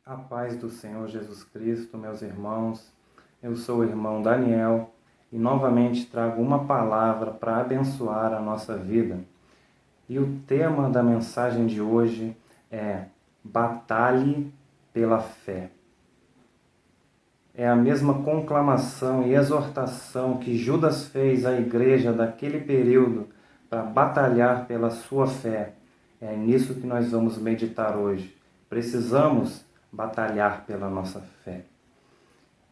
A paz do Senhor Jesus Cristo, meus irmãos. Eu sou o irmão Daniel e novamente trago uma palavra para abençoar a nossa vida. E o tema da mensagem de hoje é Batalhe pela fé. É a mesma conclamação e exortação que Judas fez à igreja daquele período para batalhar pela sua fé. É nisso que nós vamos meditar hoje. Precisamos batalhar pela nossa fé.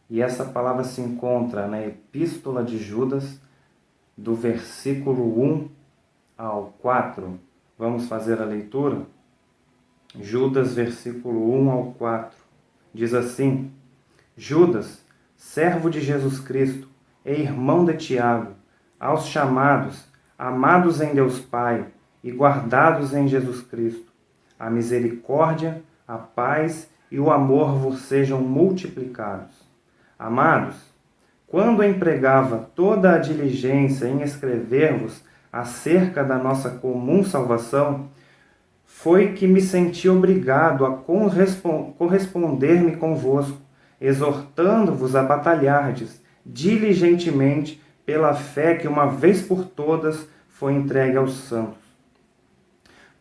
E essa palavra se encontra na Epístola de Judas, do versículo 1 ao 4. Vamos fazer a leitura? Judas, versículo 1 ao 4. Diz assim: Judas, servo de Jesus Cristo e irmão de Tiago, aos chamados, amados em Deus Pai e guardados em Jesus Cristo, a misericórdia, a paz e o amor vos sejam multiplicados. Amados, quando empregava toda a diligência em escrever-vos acerca da nossa comum salvação, foi que me senti obrigado a corresponder-me convosco, exortando-vos a batalhardes diligentemente pela fé que uma vez por todas foi entregue aos santos.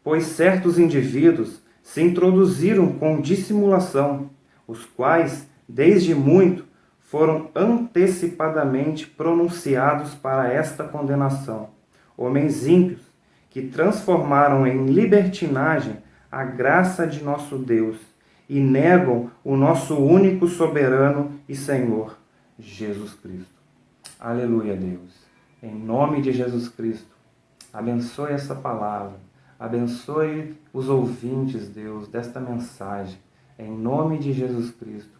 Pois certos indivíduos se introduziram com dissimulação, os quais, desde muito, foram antecipadamente pronunciados para esta condenação. Homens ímpios, que transformaram em libertinagem a graça de nosso Deus e negam o nosso único soberano e Senhor, Jesus Cristo. Aleluia, Deus. Em nome de Jesus Cristo, abençoe essa palavra. Abençoe os ouvintes, Deus, desta mensagem. Em nome de Jesus Cristo.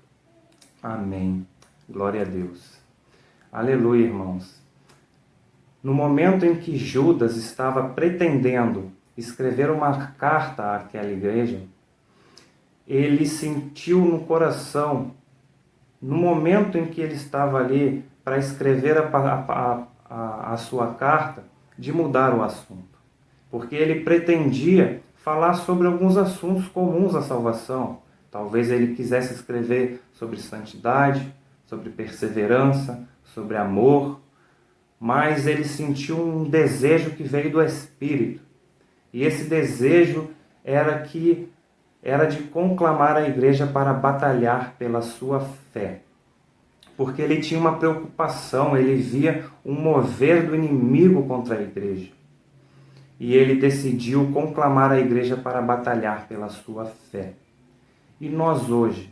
Amém. Glória a Deus. Aleluia, irmãos. No momento em que Judas estava pretendendo escrever uma carta àquela igreja, ele sentiu no coração, no momento em que ele estava ali para escrever a sua carta, de mudar o assunto. Porque ele pretendia falar sobre alguns assuntos comuns à salvação. Talvez ele quisesse escrever sobre santidade, sobre perseverança, sobre amor, mas ele sentiu um desejo que veio do Espírito. E esse desejo era de conclamar a igreja para batalhar pela sua fé. Porque ele tinha uma preocupação, ele via um mover do inimigo contra a igreja. E ele decidiu conclamar a igreja para batalhar pela sua fé. E nós hoje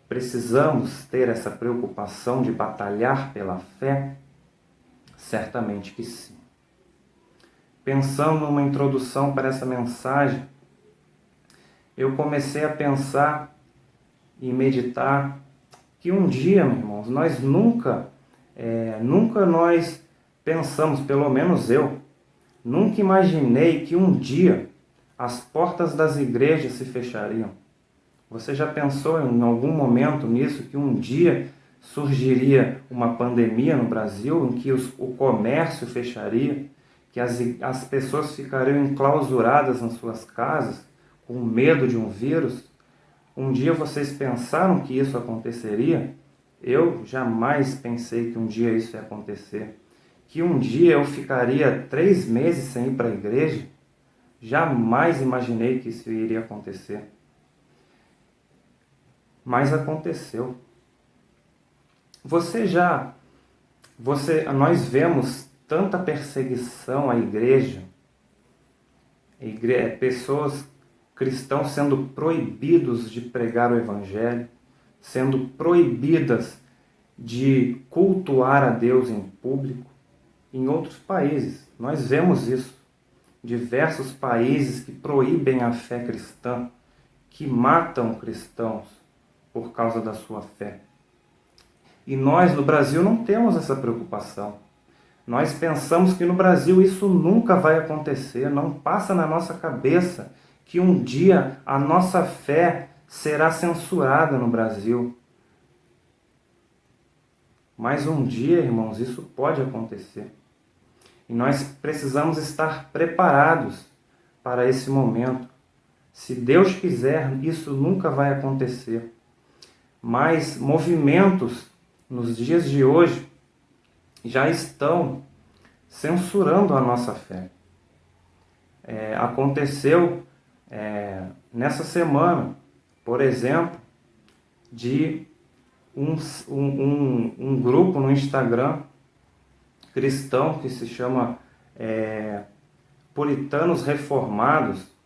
precisamos ter essa preocupação de batalhar pela fé? Certamente que sim. Pensando numa introdução para essa mensagem, eu comecei a pensar e meditar que um dia, meus irmãos, nós nunca nós pensamos, pelo menos eu, nunca imaginei que um dia as portas das igrejas se fechariam. Você já pensou em algum momento nisso, que um dia surgiria uma pandemia no Brasil, em que o comércio fecharia, que as pessoas ficariam enclausuradas nas suas casas, com medo de um vírus? Um dia vocês pensaram que isso aconteceria? Eu jamais pensei que um dia isso ia acontecer. Que um dia eu ficaria 3 meses sem ir para a igreja? Jamais imaginei que isso iria acontecer. Mas aconteceu. Nós vemos tanta perseguição à igreja, pessoas cristãos sendo proibidos de pregar o evangelho, sendo proibidas de cultuar a Deus em público. Em outros países, nós vemos isso. Diversos países que proíbem a fé cristã, que matam cristãos por causa da sua fé. E nós, no Brasil, não temos essa preocupação. Nós pensamos que no Brasil isso nunca vai acontecer, não passa na nossa cabeça que um dia a nossa fé será censurada no Brasil. Mas um dia, irmãos, isso pode acontecer. E nós precisamos estar preparados para esse momento. Se Deus quiser, isso nunca vai acontecer. Mas movimentos nos dias de hoje já estão censurando a nossa fé. Aconteceu nessa semana, por exemplo, de um grupo no Instagram cristão que se chama Puritanos Reformados.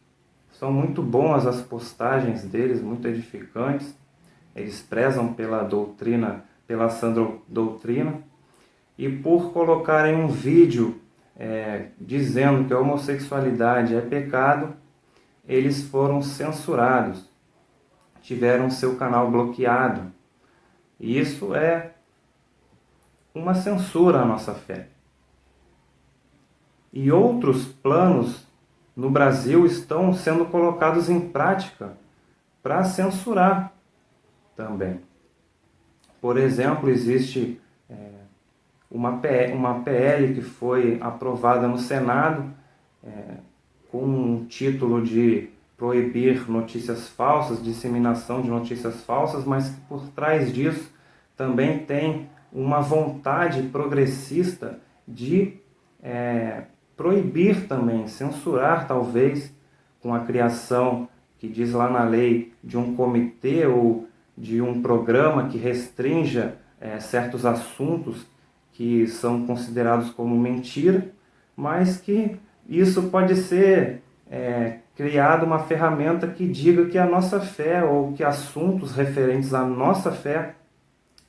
São muito boas as postagens deles, muito edificantes. Eles prezam pela doutrina, pela sã doutrina. E por colocarem um vídeo dizendo que a homossexualidade é pecado, eles foram censurados, tiveram seu canal bloqueado. E isso é uma censura à nossa fé. E outros planos no Brasil estão sendo colocados em prática para censurar também. Por exemplo, existe uma PL que foi aprovada no Senado com um título de proibir notícias falsas, disseminação de notícias falsas, mas que por trás disso também tem uma vontade progressista de proibir também, censurar talvez, com a criação, que diz lá na lei, de um comitê ou de um programa que restrinja certos assuntos que são considerados como mentira, mas que isso pode ser criado uma ferramenta que diga que a nossa fé ou que assuntos referentes à nossa fé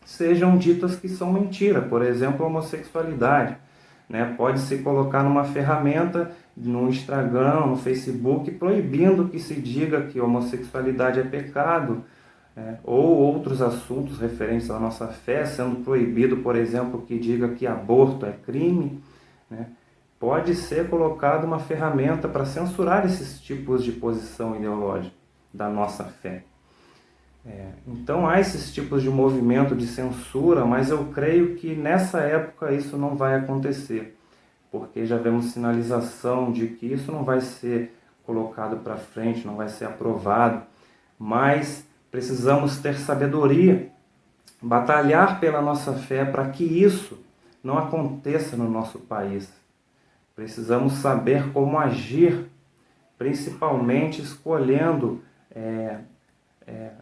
sejam ditas que são mentira. Por exemplo, a homossexualidade. Pode-se colocar numa ferramenta, no Instagram, no Facebook, proibindo que se diga que homossexualidade é pecado, ou outros assuntos referentes à nossa fé, sendo proibido, por exemplo, que diga que aborto é crime. Pode ser colocada uma ferramenta para censurar esses tipos de posição ideológica da nossa fé. Então há esses tipos de movimento de censura, mas eu creio que nessa época isso não vai acontecer, porque já vemos sinalização de que isso não vai ser colocado para frente, não vai ser aprovado, mas precisamos ter sabedoria, batalhar pela nossa fé para que isso não aconteça no nosso país. Precisamos saber como agir, principalmente escolhendo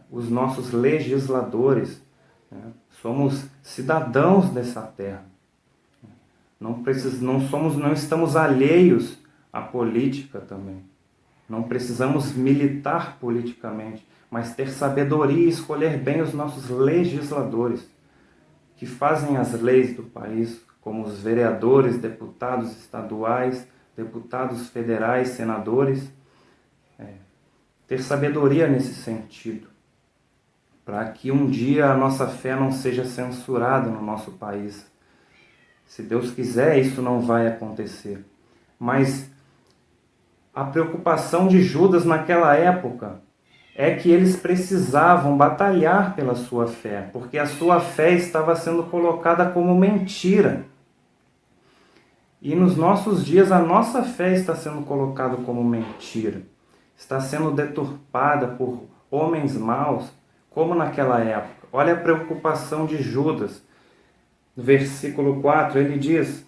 os nossos legisladores. Somos cidadãos dessa terra. Não estamos alheios à política também. Não precisamos militar politicamente, mas ter sabedoria e escolher bem os nossos legisladores, que fazem as leis do país, como os vereadores, deputados estaduais, deputados federais, senadores. Ter sabedoria nesse sentido, para que um dia a nossa fé não seja censurada no nosso país. Se Deus quiser, isso não vai acontecer. Mas a preocupação de Judas naquela época é que eles precisavam batalhar pela sua fé, porque a sua fé estava sendo colocada como mentira. E nos nossos dias a nossa fé está sendo colocada como mentira. Está sendo deturpada por homens maus, como naquela época. Olha a preocupação de Judas. No versículo 4, ele diz: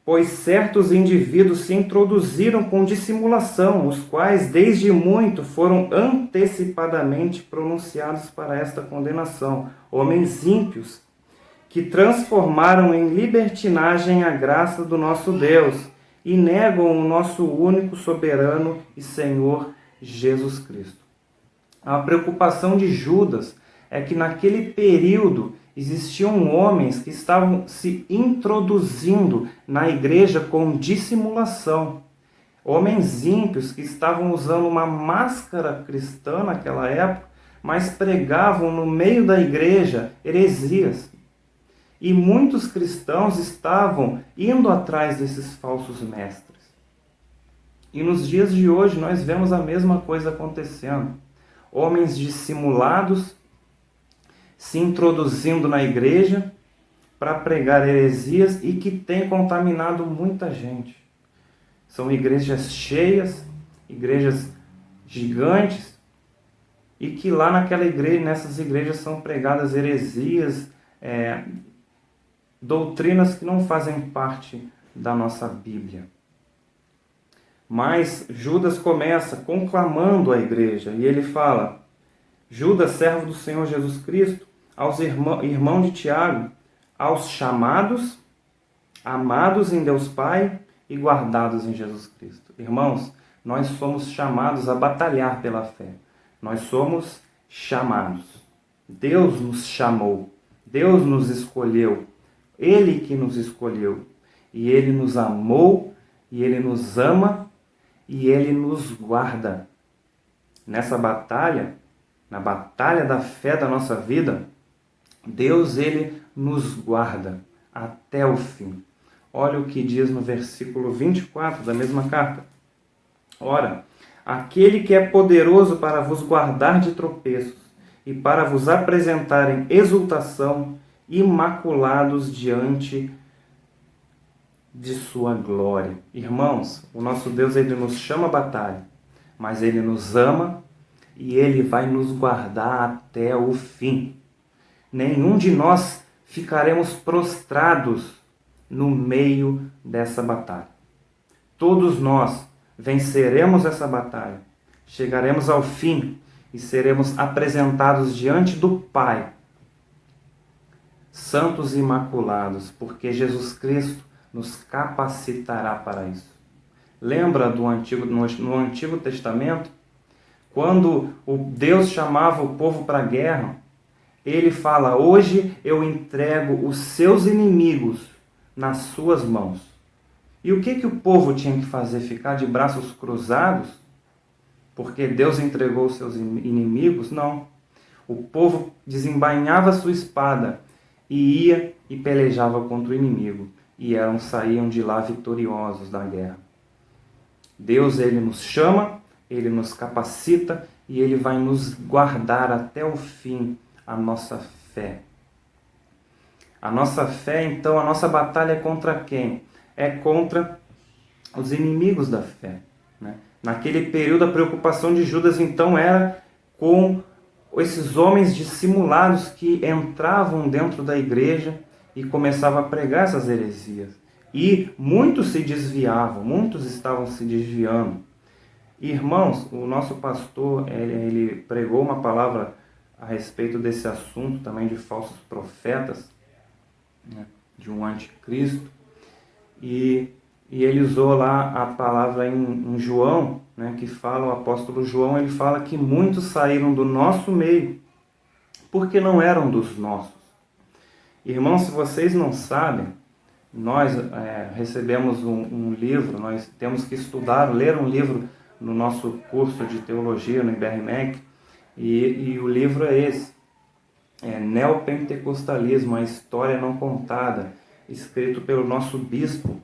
pois certos indivíduos se introduziram com dissimulação, os quais desde muito foram antecipadamente pronunciados para esta condenação. Homens ímpios, que transformaram em libertinagem a graça do nosso Deus, e negam o nosso único soberano e Senhor Jesus Cristo. A preocupação de Judas é que naquele período existiam homens que estavam se introduzindo na igreja com dissimulação. Homens ímpios que estavam usando uma máscara cristã naquela época, mas pregavam no meio da igreja heresias. E muitos cristãos estavam indo atrás desses falsos mestres. E nos dias de hoje nós vemos a mesma coisa acontecendo. Homens dissimulados se introduzindo na igreja para pregar heresias e que têm contaminado muita gente. São igrejas cheias, igrejas gigantes, e que lá naquela igreja, nessas igrejas são pregadas heresias, doutrinas que não fazem parte da nossa Bíblia. Mas Judas começa conclamando a igreja, e ele fala: Judas, servo do Senhor Jesus Cristo, aos irmãos de Tiago, aos chamados, amados em Deus Pai e guardados em Jesus Cristo. Irmãos, nós somos chamados a batalhar pela fé. Nós somos chamados. Deus nos chamou. Deus nos escolheu. Ele que nos escolheu. E Ele nos amou, e Ele nos ama, e Ele nos guarda. Nessa batalha, na batalha da fé da nossa vida, Deus, Ele nos guarda até o fim. Olha o que diz no versículo 24 da mesma carta. Ora, aquele que é poderoso para vos guardar de tropeços e para vos apresentar em exultação, imaculados diante de sua glória. Irmãos, o nosso Deus, Ele nos chama à batalha, mas Ele nos ama e Ele vai nos guardar até o fim. Nenhum de nós ficaremos prostrados no meio dessa batalha. Todos nós venceremos essa batalha, chegaremos ao fim e seremos apresentados diante do Pai, santos e imaculados, porque Jesus Cristo nos capacitará para isso. Lembra no Antigo Testamento, quando o Deus chamava o povo para a guerra, Ele fala: hoje eu entrego os seus inimigos nas suas mãos. E o que o povo tinha que fazer? Ficar de braços cruzados? Porque Deus entregou os seus inimigos? Não. O povo desembainhava sua espada e ia e pelejava contra o inimigo. E saíam de lá vitoriosos da guerra. Deus, Ele nos chama, Ele nos capacita e Ele vai nos guardar até o fim a nossa fé. A nossa fé, então, a nossa batalha é contra quem? É contra os inimigos da fé, né? Naquele período, a preocupação de Judas, então, era com esses homens dissimulados que entravam dentro da igreja e começavam a pregar essas heresias. E muitos se desviavam, muitos estavam se desviando. Irmãos, o nosso pastor, ele pregou uma palavra a respeito desse assunto também de falsos profetas, né, de um anticristo, e ele usou lá a palavra em João, né, que fala, o apóstolo João, ele fala que muitos saíram do nosso meio, porque não eram dos nossos. Irmãos, se vocês não sabem, nós recebemos um livro, nós temos que estudar, ler um livro no nosso curso de teologia no IBRMEC, e o livro é esse, Neopentecostalismo, a História Não Contada, escrito pelo nosso bispo,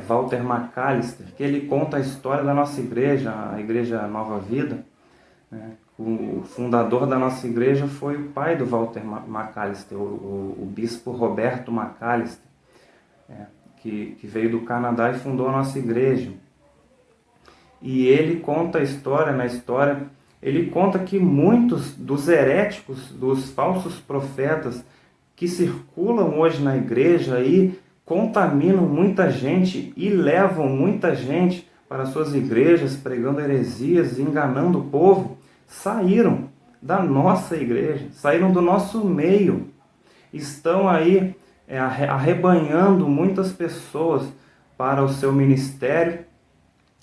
Walter McAllister, que ele conta a história da nossa igreja, a Igreja Nova Vida, né? O fundador da nossa igreja foi o pai do Walter McAllister, o bispo Roberto McAllister, que veio do Canadá e fundou a nossa igreja. E ele conta a história, na história, ele conta que muitos dos heréticos, dos falsos profetas que circulam hoje na igreja e contaminam muita gente e levam muita gente para suas igrejas pregando heresias, enganando o povo, saíram da nossa igreja, saíram do nosso meio, estão aí arrebanhando muitas pessoas para o seu ministério,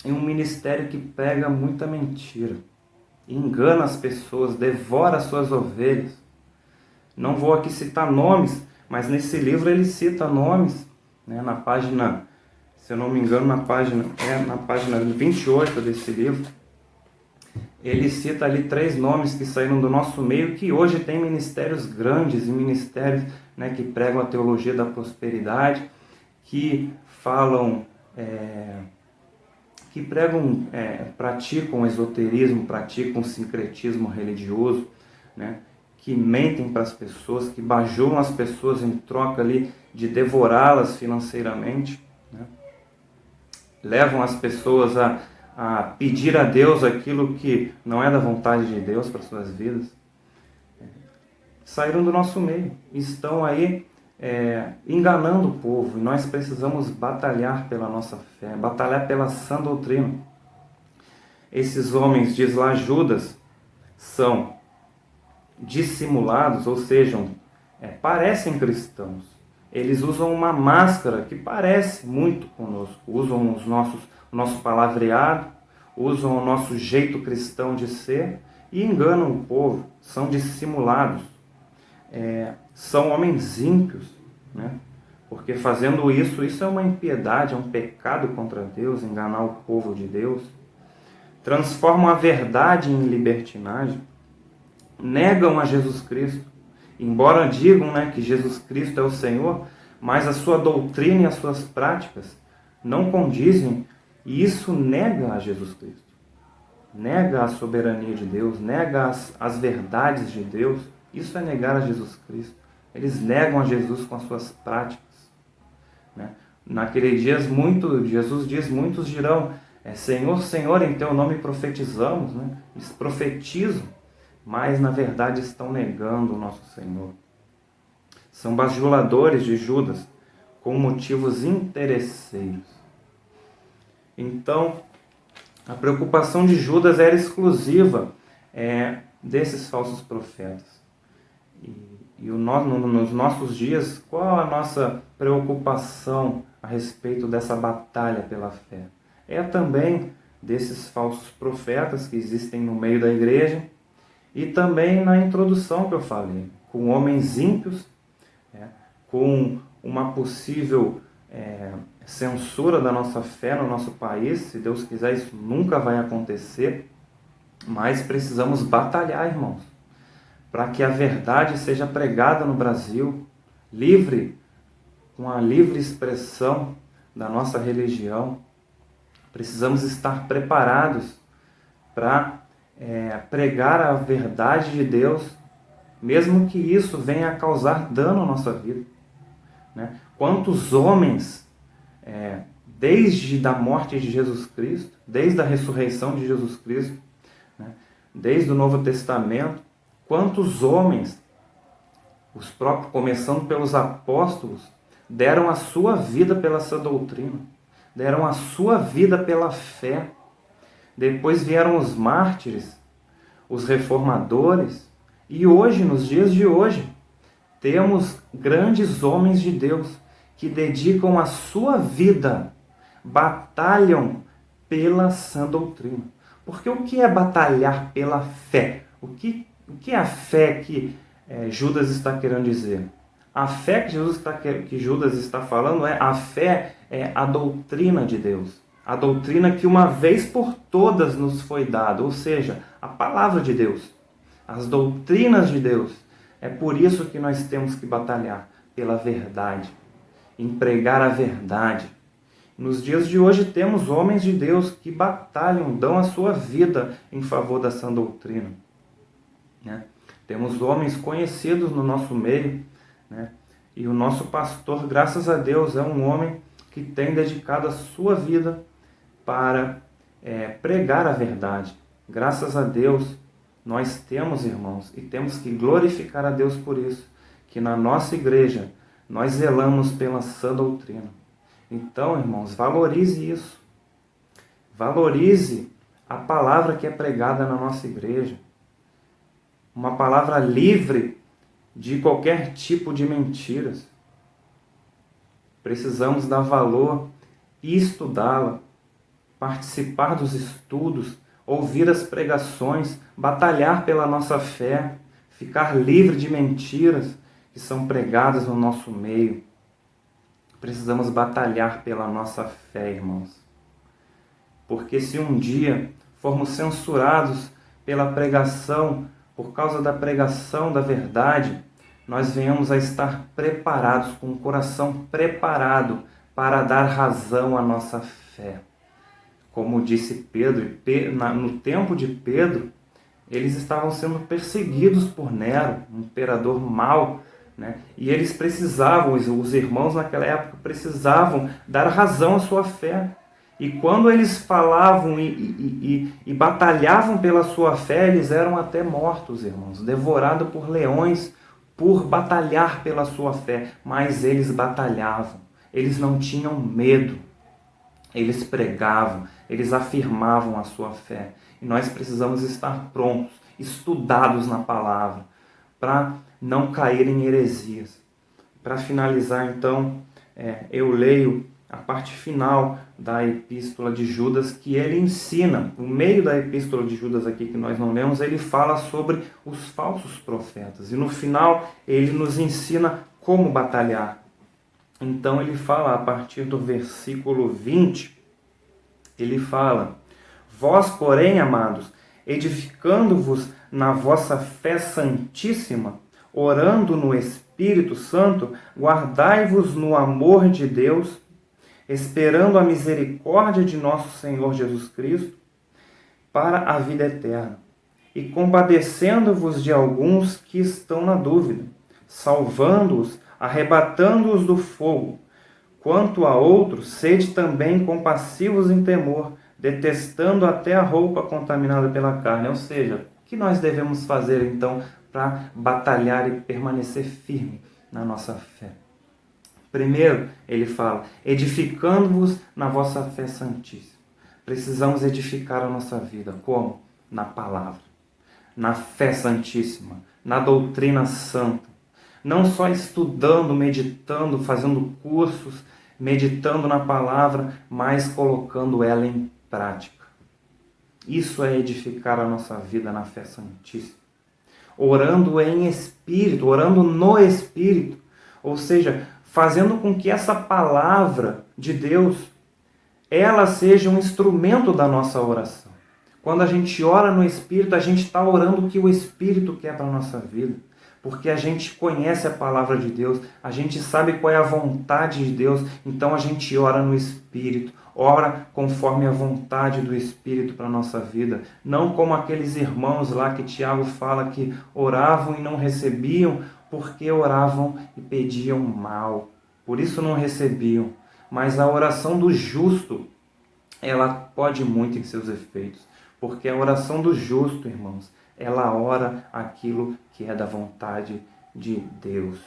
e um ministério que prega muita mentira, engana as pessoas, devora as suas ovelhas. Não vou aqui citar nomes, mas nesse livro ele cita nomes, né, na página, se eu não me engano, na página 28 desse livro, ele cita ali 3 nomes que saíram do nosso meio, que hoje tem ministérios grandes e ministérios, né, que pregam a teologia da prosperidade, que falam, que pregam, praticam esoterismo, praticam sincretismo religioso, né, que mentem para as pessoas, que bajulam as pessoas em troca ali de devorá-las financeiramente, né? Levam as pessoas a pedir a Deus aquilo que não é da vontade de Deus para suas vidas, saíram do nosso meio, estão aí enganando o povo, e nós precisamos batalhar pela nossa fé, batalhar pela sã doutrina. Esses homens, diz lá Judas, são dissimulados, ou seja, parecem cristãos. Eles usam uma máscara que parece muito conosco, usam o nosso palavreado, usam o nosso jeito cristão de ser e enganam o povo, são dissimulados. São homens ímpios, né? Porque fazendo isso é uma impiedade, é um pecado contra Deus, enganar o povo de Deus. Transformam a verdade em libertinagem, negam a Jesus Cristo, embora digam, né, que Jesus Cristo é o Senhor, mas a sua doutrina e as suas práticas não condizem, e isso nega a Jesus Cristo, nega a soberania de Deus, nega as verdades de Deus. Isso é negar a Jesus Cristo. Eles negam a Jesus com as suas práticas, né? Naquele dia, Jesus diz, muitos dirão, Senhor, Senhor, em teu nome profetizamos, né? Eles profetizam, mas na verdade estão negando o nosso Senhor. São bajuladores de Judas com motivos interesseiros. Então, a preocupação de Judas era exclusiva desses falsos profetas. E nos nossos dias, qual a nossa preocupação a respeito dessa batalha pela fé? É também desses falsos profetas que existem no meio da igreja e também na introdução que eu falei, com homens ímpios, com uma possível censura da nossa fé no nosso país. Se Deus quiser, isso nunca vai acontecer, mas precisamos batalhar, irmãos, para que a verdade seja pregada no Brasil, livre, com a livre expressão da nossa religião. Precisamos estar preparados para pregar a verdade de Deus, mesmo que isso venha a causar dano à nossa vida, né? Quantos homens, desde a morte de Jesus Cristo, desde a ressurreição de Jesus Cristo, né, desde o Novo Testamento, quantos homens, os próprios, começando pelos apóstolos, deram a sua vida pela sã doutrina, deram a sua vida pela fé. Depois vieram os mártires, os reformadores, e hoje, nos dias de hoje, temos grandes homens de Deus que dedicam a sua vida, batalham pela sã doutrina. Porque o que é batalhar pela fé? O que é a fé que Judas está querendo dizer? A fé que Judas está falando a fé é a doutrina de Deus. A doutrina que uma vez por todas nos foi dada, ou seja, a palavra de Deus, as doutrinas de Deus. É por isso que nós temos que batalhar pela verdade, em pregar a verdade. Nos dias de hoje temos homens de Deus que batalham, dão a sua vida em favor da sã doutrina, né? Temos homens conhecidos no nosso meio, né? E o nosso pastor, graças a Deus, é um homem que tem dedicado a sua vida para pregar a verdade. Graças a Deus, nós temos, irmãos, e temos que glorificar a Deus por isso, que na nossa igreja nós zelamos pela sã doutrina. Então, irmãos, valorize isso. Valorize a palavra que é pregada na nossa igreja. Uma palavra livre de qualquer tipo de mentiras. Precisamos dar valor e estudá-la, participar dos estudos, ouvir as pregações, batalhar pela nossa fé, ficar livre de mentiras que são pregadas no nosso meio. Precisamos batalhar pela nossa fé, irmãos. Porque se um dia formos censurados pela pregação, por causa da pregação da verdade, nós venhamos a estar preparados, com o coração preparado para dar razão à nossa fé. Como disse Pedro, no tempo de Pedro, eles estavam sendo perseguidos por Nero, um imperador mau, né? E eles precisavam, os irmãos naquela época precisavam dar razão à sua fé. E quando eles falavam e batalhavam pela sua fé, eles eram até mortos, irmãos, devorados por leões por batalhar pela sua fé. Mas eles batalhavam, eles não tinham medo, eles pregavam, eles afirmavam a sua fé. E nós precisamos estar prontos, estudados na palavra, para não cair em heresias. Para finalizar, então, eu leio a parte final da epístola de Judas, que ele ensina, no meio da epístola de Judas aqui que nós não lemos, ele fala sobre os falsos profetas. E no final ele nos ensina como batalhar. Então ele fala a partir do versículo 20, ele fala: Vós, porém, amados, edificando-vos na vossa fé santíssima, orando no Espírito Santo, guardai-vos no amor de Deus, esperando a misericórdia de nosso Senhor Jesus Cristo para a vida eterna, e compadecendo-vos de alguns que estão na dúvida, salvando-os, arrebatando-os do fogo. Quanto a outros, sede também compassivos em temor, detestando até a roupa contaminada pela carne. Ou seja, o que nós devemos fazer então para batalhar e permanecer firme na nossa fé? Primeiro, ele fala, edificando-vos na vossa fé santíssima. Precisamos edificar a nossa vida. Como? Na palavra, na fé santíssima, na doutrina santa. Não só estudando, meditando, fazendo cursos, meditando na palavra, mas colocando ela em prática. Isso é edificar a nossa vida na fé santíssima. Orando em espírito, orando no espírito. Ou seja, fazendo com que essa palavra de Deus, ela seja um instrumento da nossa oração. Quando a gente ora no Espírito, a gente está orando o que o Espírito quer para a nossa vida. Porque a gente conhece a palavra de Deus, a gente sabe qual é a vontade de Deus, então a gente ora no Espírito, ora conforme a vontade do Espírito para a nossa vida. Não como aqueles irmãos lá que Tiago fala que oravam e não recebiam, porque oravam e pediam mal. Por isso não recebiam. Mas a oração do justo, ela pode muito em seus efeitos. Porque a oração do justo, irmãos, ela ora aquilo que é da vontade de Deus.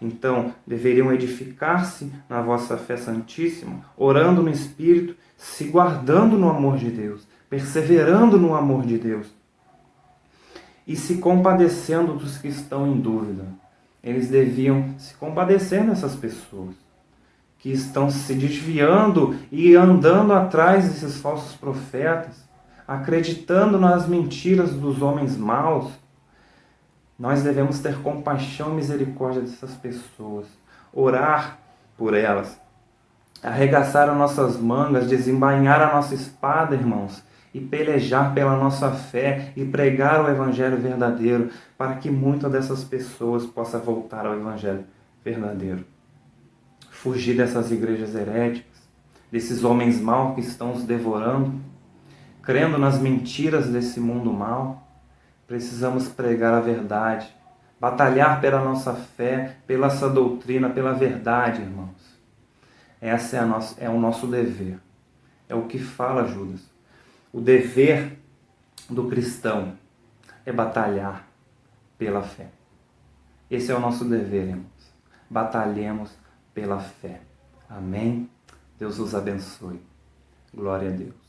Então, deveriam edificar-se na vossa fé santíssima, orando no Espírito, se guardando no amor de Deus, perseverando no amor de Deus e se compadecendo dos que estão em dúvida. Eles deviam se compadecer dessas pessoas que estão se desviando e andando atrás desses falsos profetas, acreditando nas mentiras dos homens maus. Nós devemos ter compaixão e misericórdia dessas pessoas, orar por elas, arregaçar as nossas mangas, desembainhar a nossa espada, irmãos, e pelejar pela nossa fé e pregar o Evangelho verdadeiro, para que muitas dessas pessoas possam voltar ao Evangelho verdadeiro. Fugir dessas igrejas heréticas, desses homens maus que estão os devorando, crendo nas mentiras desse mundo mau. Precisamos pregar a verdade, batalhar pela nossa fé, pela essa doutrina, pela verdade, irmãos. Essa é o nosso dever. É o que fala Judas. O dever do cristão é batalhar pela fé. Esse é o nosso dever, irmãos. Batalhemos pela fé. Amém? Deus os abençoe. Glória a Deus.